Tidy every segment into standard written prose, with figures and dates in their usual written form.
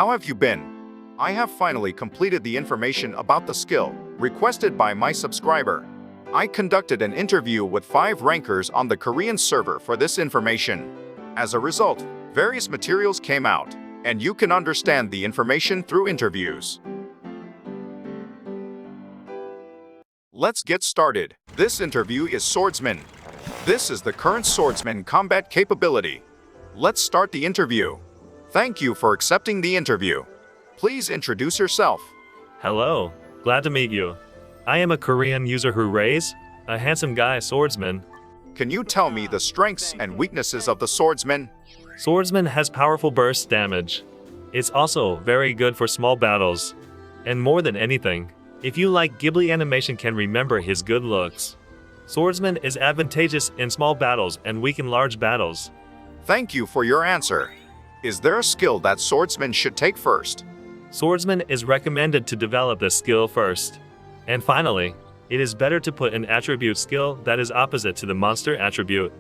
How have you been? I have finally completed the information about the skill requested by my subscriber. I conducted an interview with 5 rankers on the Korean server for this information. As a result, various materials came out, and you can understand the information through interviews. Let's get started. This interview is Swordsman. This is the current Swordsman combat capability. Let's start the interview. Thank you for accepting the interview. Please introduce yourself. Hello, glad to meet you. I am a Korean user who raise a handsome guy swordsman. Can you tell me the strengths and weaknesses of the Swordsman? Swordsman has powerful burst damage. It's also very good for small battles. And more than anything, if you like Ghibli animation can remember his good looks. Swordsman is advantageous in small battles and weak in large battles. Thank you for your answer. Is there a skill that Swordsman should take first? Swordsman is recommended to develop this skill first. And finally, it is better to put an attribute skill that is opposite to the monster attribute.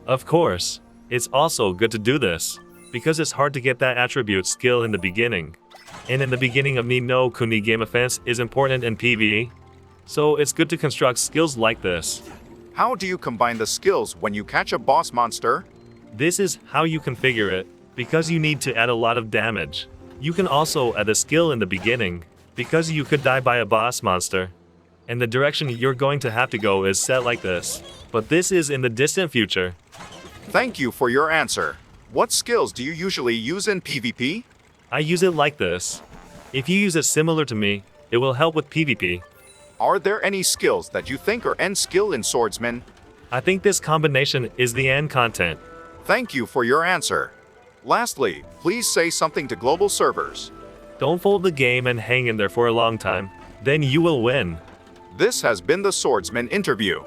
Of course, it's also good to do this, because it's hard to get that attribute skill in the beginning. And in the beginning of NINOKUNI game offense is important in PvE. So it's good to construct skills like this. How do you combine the skills when you catch a boss monster? This is how you configure it, because you need to add a lot of damage. You can also add a skill in the beginning, because you could die by a boss monster. And the direction you're going to have to go is set like this. But this is in the distant future. Thank you for your answer. What skills do you usually use in PvP? I use it like this. If you use it similar to me, it will help with PvP. Are there any skills that you think are end skill in Swordsman? I think this combination is the end content. Thank you for your answer. Lastly, please say something to global servers. Don't fold the game and hang in there for a long time. Then you will win. This has been the Swordsman interview.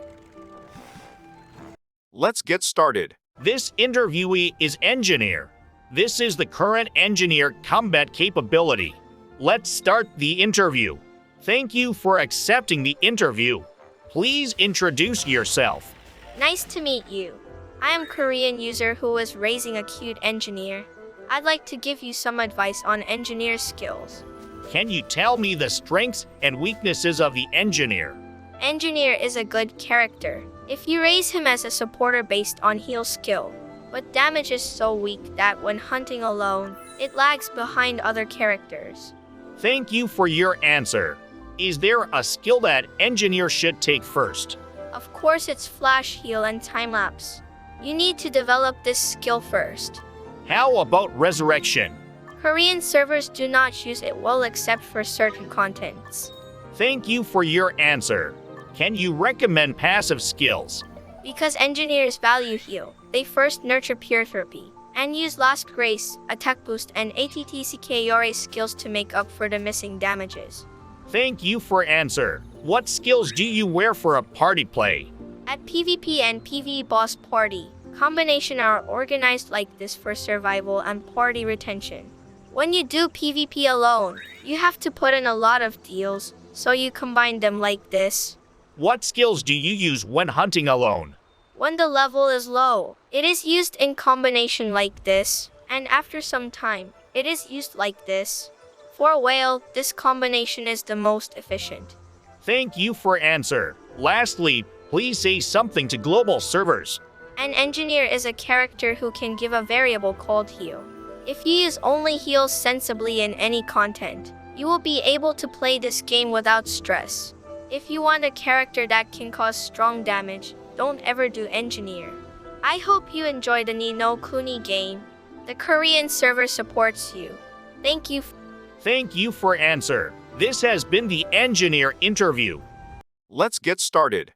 Let's get started. This interviewee is Engineer. This is the current Engineer combat capability. Let's start the interview. Thank you for accepting the interview. Please introduce yourself. Nice to meet you. I am a Korean user who is raising a cute engineer. I'd like to give you some advice on engineer skills. Can you tell me the strengths and weaknesses of the Engineer? Engineer is a good character if you raise him as a supporter based on heal skill, but damage is so weak that when hunting alone, it lags behind other characters. Thank you for your answer. Is there a skill that Engineer should take first? Of course it's flash heal and time-lapse. You need to develop this skill first. How about Resurrection? Korean servers do not use it well except for certain contents. Thank you for your answer. Can you recommend passive skills? Because engineers value heal, they first nurture pure therapy, and use Last Grace, attack boost and ATTCKORA skills to make up for the missing damages. Thank you for answer. What skills do you wear for a party play? At PvP and PvE boss party, combination are organized like this for survival and party retention. When you do PvP alone, you have to put in a lot of deals, so you combine them like this. What skills do you use when hunting alone? When the level is low, it is used in combination like this, and after some time, it is used like this. For a whale, this combination is the most efficient. Thank you for answer. Lastly, please say something to global servers. An engineer is a character who can give a variable called heal. If you use only heals sensibly in any content, you will be able to play this game without stress. If you want a character that can cause strong damage, don't ever do engineer. I hope you enjoy the NINOKUNI game. The Korean server supports you. Thank you. Thank you for answer. This has been the Engineer interview. Let's get started.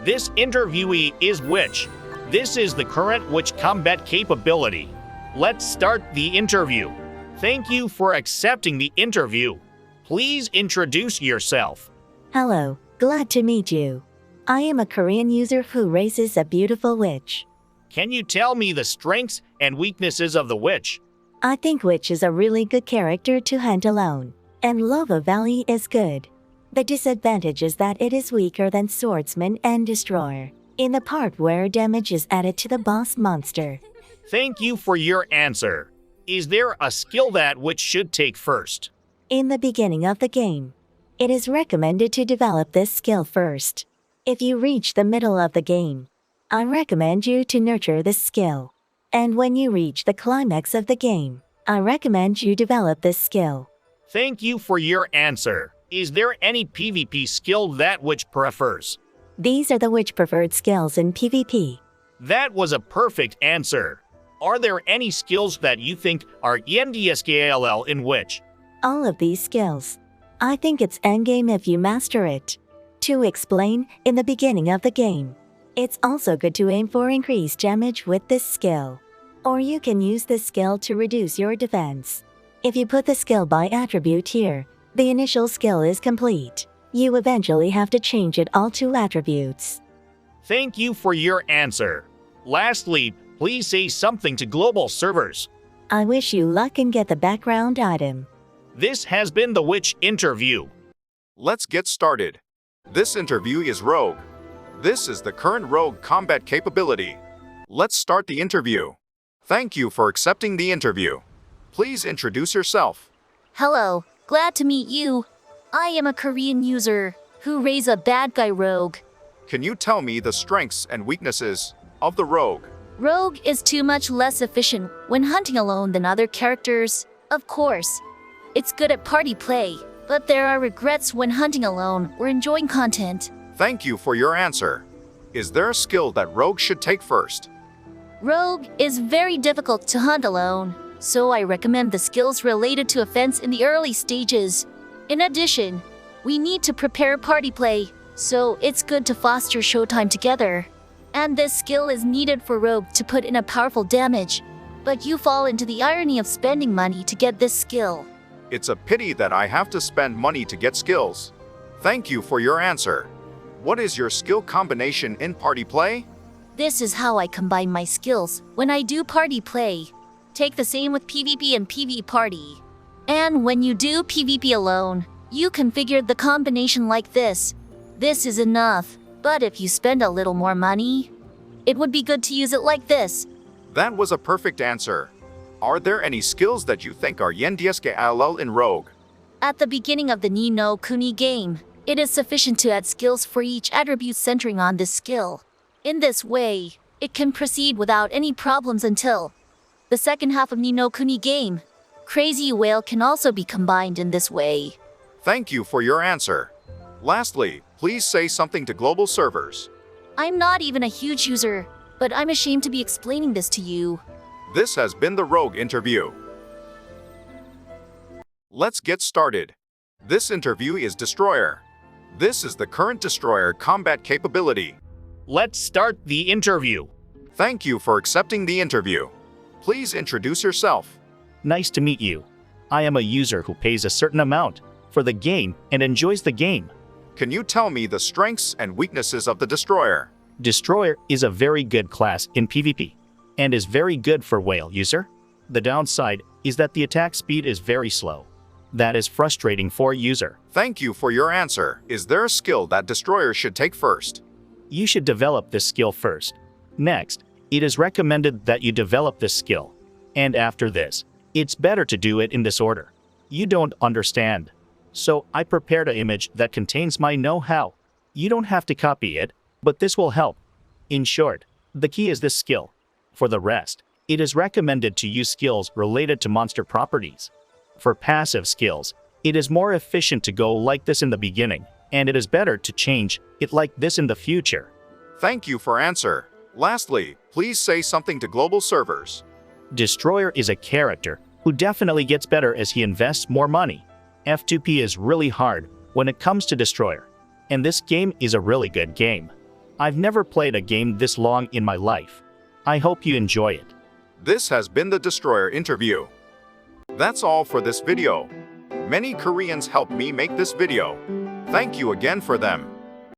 This interviewee is Witch. This is the current Witch combat capability. Let's start the interview. Thank you for accepting the interview. Please introduce yourself. Hello, glad to meet you. I am a Korean user who raises a beautiful witch. Can you tell me the strengths and weaknesses of the Witch? I think Witch is a really good character to hunt alone, and Lava Valley is good. The disadvantage is that it is weaker than Swordsman and Destroyer, in the part where damage is added to the boss monster. Thank you for your answer. Is there a skill that which should take first? In the beginning of the game, it is recommended to develop this skill first. If you reach the middle of the game, I recommend you to nurture this skill. And when you reach the climax of the game, I recommend you develop this skill. Thank you for your answer. Is there any PvP skill that which prefers? These are the which preferred skills in PvP. That was a perfect answer. Are there any skills that you think are NINOKUNISKILL in which? All of these skills. I think it's endgame if you master it. To explain, in the beginning of the game, it's also good to aim for increased damage with this skill. Or you can use this skill to reduce your defense. If you put the skill by attribute here, the initial skill is complete. You eventually have to change it all to attributes. Thank you for your answer. Lastly, please say something to global servers. I wish you luck and get the background item. This has been the Witch interview. Let's get started. This interview is Rogue. This is the current Rogue combat capability. Let's start the interview. Thank you for accepting the interview. Please introduce yourself. Hello, glad to meet you. I am a Korean user who raised a bad guy rogue. Can you tell me the strengths and weaknesses of the Rogue? Rogue is too much less efficient when hunting alone than other characters. Of course, it's good at party play, but there are regrets when hunting alone or enjoying content. Thank you for your answer. Is there a skill that Rogue should take first? Rogue is very difficult to hunt alone, so I recommend the skills related to offense in the early stages. In addition, we need to prepare party play, so it's good to foster showtime together. And this skill is needed for Rogue to put in a powerful damage, but you fall into the irony of spending money to get this skill. It's a pity that I have to spend money to get skills. Thank you for your answer. What is your skill combination in party play? This is how I combine my skills when I do party play. Take the same with PvP and PvE party. And when you do PvP alone, you configure the combination like this. This is enough, but if you spend a little more money, it would be good to use it like this. That was a perfect answer. Are there any skills that you think are NINOKUNISKILL in Rogue? At the beginning of the Ni no Kuni game, it is sufficient to add skills for each attribute centering on this skill. In this way, it can proceed without any problems until the second half of Ni no Kuni game. Crazy Whale can also be combined in this way. Thank you for your answer. Lastly, please say something to global servers. I'm not even a huge user, but I'm ashamed to be explaining this to you. This has been the Rogue interview. Let's get started. This interview is Destroyer. This is the current Destroyer combat capability. Let's start the interview. Thank you for accepting the interview. Please introduce yourself. Nice to meet you. I am a user who pays a certain amount for the game and enjoys the game. Can you tell me the strengths and weaknesses of the Destroyer? Destroyer is a very good class in PvP and is very good for whale user. The downside is that the attack speed is very slow. That is frustrating for user. Thank you for your answer. Is there a skill that Destroyer should take first? You should develop this skill first. Next, it is recommended that you develop this skill. And after this, it's better to do it in this order. You don't understand. So I prepared an image that contains my know-how. You don't have to copy it, but this will help. In short, the key is this skill. For the rest, it is recommended to use skills related to monster properties. For passive skills, it is more efficient to go like this in the beginning, and it is better to change it like this in the future. Thank you for answer. Lastly, please say something to global servers. Destroyer is a character who definitely gets better as he invests more money. F2P is really hard when it comes to Destroyer, and this game is a really good game. I've never played a game this long in my life. I hope you enjoy it. This has been the Destroyer interview. That's all for this video. Many Koreans helped me make this video. Thank you again for them.